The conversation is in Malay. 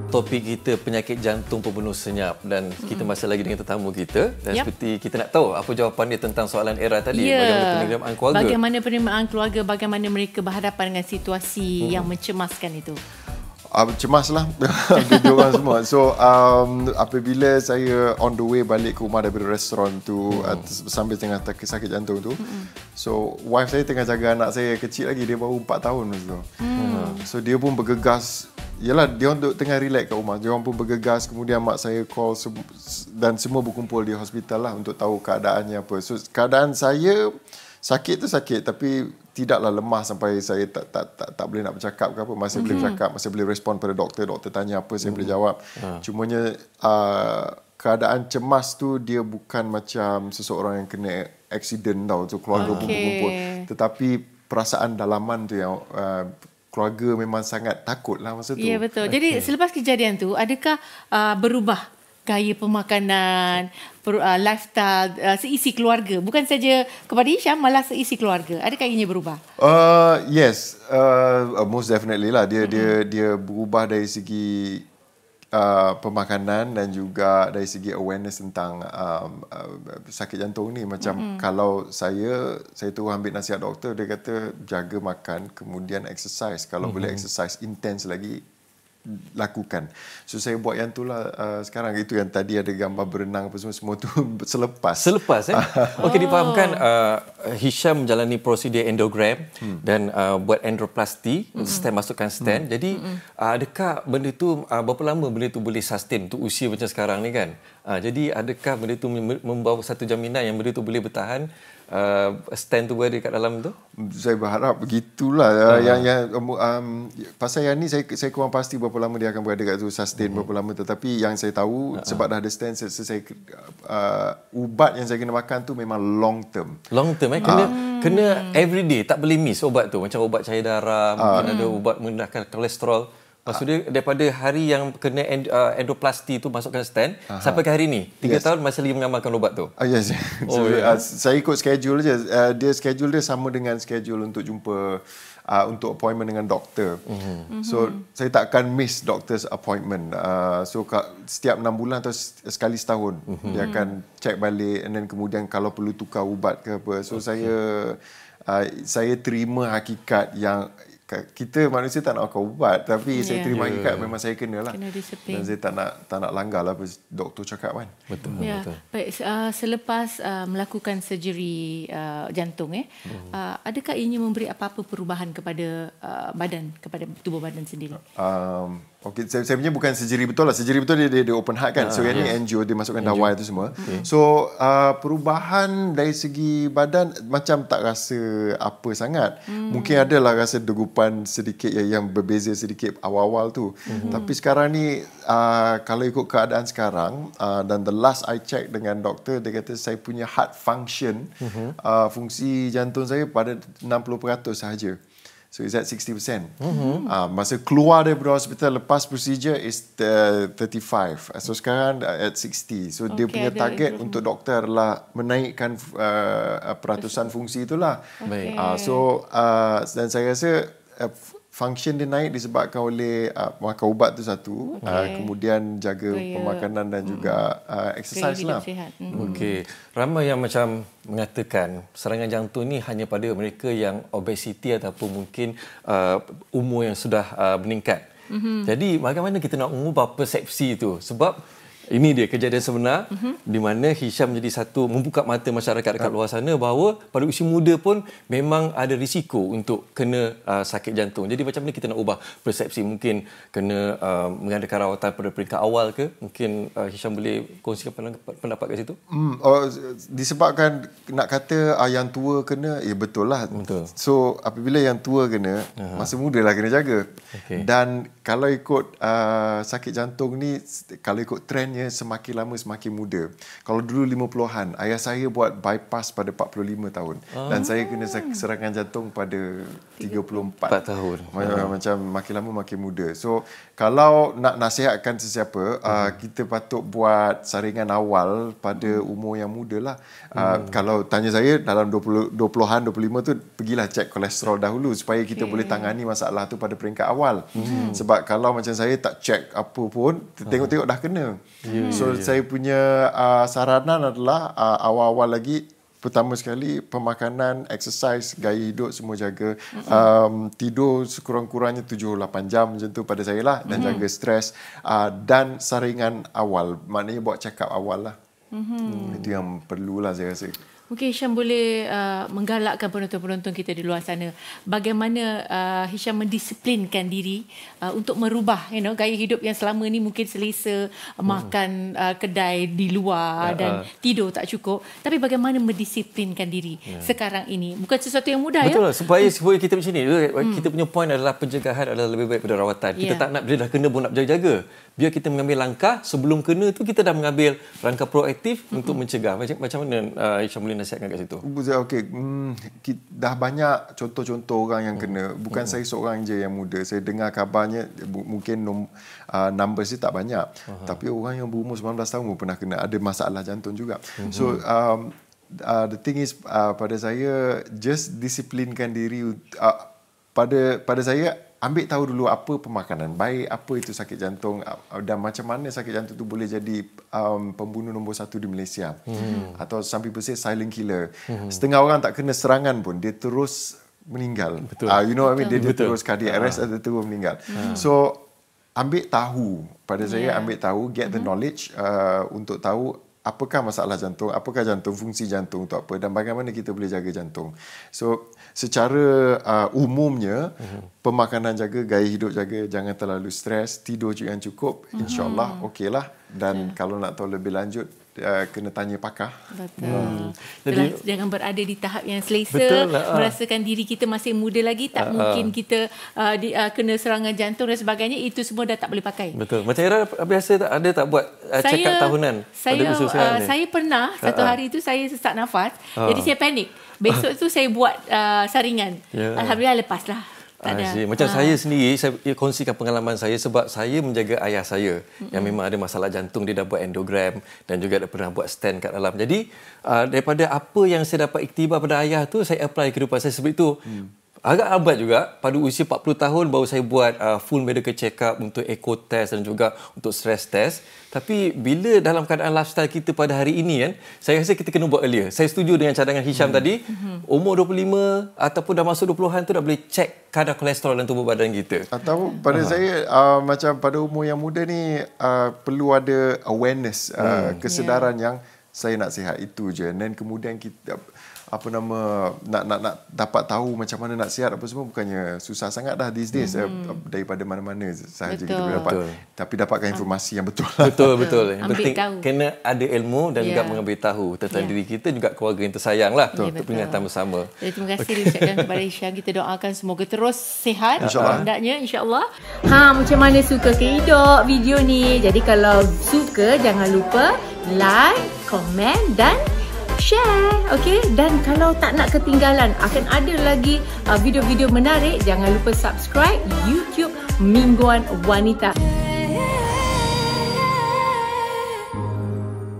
topik kita penyakit jantung pembunuh senyap dan kita masih lagi dengan tetamu kita dan seperti kita nak tahu apa jawapan dia tentang soalan Era tadi, bagaimana penerimaan keluarga. Bagaimana penerimaan keluarga, bagaimana mereka berhadapan dengan situasi yang mencemaskan itu. Cemaslah dia orang semua. So apabila saya on the way balik ke rumah daripada restoran tu sambil tengah sakit jantung tu, so wife saya tengah jaga anak saya kecil lagi, dia baru 4 tahun masa tu. So dia pun bergegas. Yalah, dia orang tengah relax kat rumah. Dia orang pun bergegas. Kemudian mak saya call dan semua berkumpul di hospital lah untuk tahu keadaannya apa. So keadaan saya sakit tu sakit, tapi tidaklah lemah sampai saya tak boleh nak bercakap ke apa. Masih boleh bercakap, masih boleh respon pada doktor. Doktor tanya apa, saya boleh jawab. Cumanya keadaan cemas tu dia bukan macam seseorang yang kena accident tau. So keluarga pun berkumpul. Tetapi perasaan dalaman tu yang keluarga memang sangat takut lah masa tu. Ya, betul. Jadi selepas kejadian tu, adakah berubah gaya pemakanan, lifestyle, seisi keluarga? Bukan saja kepada Hisham, malah seisi keluarga. Adakah ianya berubah? Yes, most definitely lah. Dia berubah dari segi pemakanan dan juga dari segi awareness tentang sakit jantung ni. Macam kalau saya tu ambil nasihat doktor, dia kata jaga makan, kemudian exercise. Kalau boleh exercise intense lagi, lakukan. So saya buat yang tu lah sekarang. Itu yang tadi ada gambar berenang apa semua tu selepas. Okey, difahamkan Hisham menjalani prosedur endogram dan buat androplasti, masukkan stent. Jadi adakah benda tu berapa lama benda tu boleh sustain untuk usia macam sekarang ni kan? Jadi adakah benda tu membawa satu jaminan yang benda tu boleh bertahan stand tu berada kat dalam tu? Saya berharap begitulah. Pasal yang ni saya kurang pasti berapa lama dia akan berada kat tu, sustain berapa lama. Tetapi yang saya tahu sebab dah ada stand, ubat yang saya kena makan tu memang long term. Long term kena everyday, tak boleh miss ubat tu. Macam ubat cair darah, mungkin ada ubat merendahkan kolesterol. Maksudnya daripada hari yang kena endoplasti tu masukkan stent sampai ke hari ni 3 tahun masih lagi mengamalkan ubat tu. Yes. Saya ikut schedule je. Dia schedule dia sama dengan schedule untuk jumpa untuk appointment dengan doktor. So saya tak akan miss doctor's appointment. So setiap 6 bulan atau sekali setahun dia akan check balik, and then kemudian kalau perlu tukar ubat ke apa. So saya terima hakikat yang kita manusia tak nak makan ubat, tapi saya terima hakikat memang saya kena lah. Kena disiplin. Dan saya tak nak langgar lah apa doktor cakap kan. Betul. Baik, selepas melakukan surgery jantung, adakah ianya memberi apa-apa perubahan kepada kepada tubuh badan sendiri? Okay, saya punya bukan surgery betul lah. Surgery betul dia open heart kan. So yang ni angio, dia masukkan dawai tu semua. So perubahan dari segi badan macam tak rasa apa sangat. Mungkin adalah rasa degupan sedikit yang berbeza sedikit awal-awal tu. Tapi sekarang ni kalau ikut keadaan sekarang, dan the last I check dengan doktor, dia kata saya punya heart function, fungsi jantung saya pada 60% sahaja. So it's at 60%. Masa keluar daripada hospital lepas procedure is 35. So sekarang at 60. So dia punya target untuk doktor adalah menaikkan peratusan fungsi itulah. Dan saya rasa function dia naik disebabkan oleh makan ubat tu satu, kemudian jaga pemakanan dan juga exercise lah. Okey, ramai yang macam mengatakan serangan jantung ni hanya pada mereka yang obesiti ataupun mungkin umur yang sudah meningkat. Jadi bagaimana kita nak mengubah persepsi itu? Sebab ini dia kejadian sebenar di mana Hisham menjadi satu membuka mata masyarakat dekat luar sana bahawa pada usia muda pun memang ada risiko untuk kena sakit jantung. Jadi macam mana kita nak ubah persepsi? Mungkin kena mengadakan rawatan pada peringkat awal ke? Mungkin Hisham boleh kongsikan pendapat kat situ? Disebabkan nak kata yang tua kena, betul lah. Betul. So apabila yang tua kena, masa muda lah kena jaga. Dan kalau ikut sakit jantung ni, kalau ikut trend maknanya semakin lama semakin muda. Kalau dulu 50-an, ayah saya buat bypass pada 45 tahun. Dan saya kena serangan jantung pada 34 tahun. Macam makin lama makin muda. So, kalau nak nasihatkan sesiapa, kita patut buat saringan awal pada umur yang muda lah. Kalau tanya saya, dalam 20-an, 25 tu, pergilah cek kolesterol dahulu supaya kita boleh tangani masalah tu pada peringkat awal. Sebab kalau macam saya tak cek apa pun, tengok-tengok dah kena. So, saya punya saranan adalah awal-awal lagi, pertama sekali pemakanan, exercise, gaya hidup semua jaga. Tidur sekurang-kurangnya 7-8 jam macam tu pada saya lah. Dan jaga stres. Dan saringan awal. Maknanya buat check up awal lah. Itu yang perlulah saya rasa. Mungkin Hisham boleh menggalakkan penonton-penonton kita di luar sana. Bagaimana Hisham mendisiplinkan diri untuk merubah gaya hidup yang selama ni mungkin selesa, makan kedai di luar dan tidur tak cukup. Tapi bagaimana mendisiplinkan diri sekarang ini. Bukan sesuatu yang mudah. Betul lah. Supaya kita macam ni. Kita punya point adalah pencegahan adalah lebih baik daripada rawatan. Kita tak nak bila dah kena pun nak berjaga-jaga. Biar kita mengambil langkah sebelum kena tu kita dah mengambil langkah proaktif untuk mencegah. Macam mana Hisham boleh nasihatkan kat situ? Okey, dah banyak contoh-contoh orang yang kena. Bukan saya seorang je yang muda. Saya dengar kabarnya mungkin numbers dia tak banyak. Tapi orang yang berumur 19 tahun pun pernah kena ada masalah jantung juga. So the thing is pada saya just disiplinkan diri. Pada saya ambil tahu dulu apa pemakanan baik, apa itu sakit jantung dan macam mana sakit jantung tu boleh jadi pembunuh nombor 1 di Malaysia. Atau some people say silent killer. Setengah orang tak kena serangan pun dia terus meninggal. You know what I mean? Dia terus cardiac arrest atau terus meninggal. So ambil tahu, pada saya ambil tahu, get the knowledge untuk tahu apakah masalah jantung, apakah jantung, fungsi jantung untuk apa dan bagaimana kita boleh jaga jantung. So, secara umumnya, pemakanan jaga, gaya hidup jaga, jangan terlalu stres, tidur yang cukup, insyaAllah okeylah. Dan kalau nak tahu lebih lanjut, kena tanya pakar. Betul. Jadi, jangan berada di tahap yang selesa, merasakan diri kita masih muda lagi, tak mungkin kita kena serangan jantung dan sebagainya, itu semua dah tak boleh pakai. Betul. Macam Ira biasa ada tak buat check up tahunan? Saya pernah satu hari itu saya sesak nafas, jadi saya panik. Besok tu saya buat saringan. Alhamdulillah lepaslah. Macam saya sendiri, saya kongsikan pengalaman saya sebab saya menjaga ayah saya yang memang ada masalah jantung. Dia dah buat endogram dan juga dah pernah buat stent kat dalam. Jadi daripada apa yang saya dapat iktibar pada ayah tu, saya apply kehidupan saya seperti itu. Agak abad juga, pada usia 40 tahun baru saya buat full medical check up untuk echo test dan juga untuk stress test. Tapi bila dalam keadaan lifestyle kita pada hari ini kan, saya rasa kita kena buat earlier. Saya setuju dengan cadangan Hisham tadi. Umur 25 ataupun dah masuk 20-an tu dah boleh check kadar kolesterol dalam tubuh badan kita. Atau pada saya macam pada umur yang muda ni perlu ada awareness, kesedaran yang saya nak sihat itu je. Dan kemudian kita nak dapat tahu macam mana nak sihat apa semua bukannya susah sangat dah these days. Daripada mana-mana sahaja kita boleh dapat. Tapi dapatkan informasi yang betul. Betul. Yang penting kena ada ilmu dan juga mengambil tahu tentang diri kita juga keluarga yang tersayang lah untuk peringatan bersama. Jadi, terima kasih diucapkan kepada Hisham. Kita doakan semoga terus sihat. Hendaknya insya-Allah. Macam mana suka ke hidup video ni? Jadi kalau suka jangan lupa like, komen dan share, okey? Dan kalau tak nak ketinggalan, akan ada lagi video-video menarik, jangan lupa subscribe YouTube Mingguan Wanita.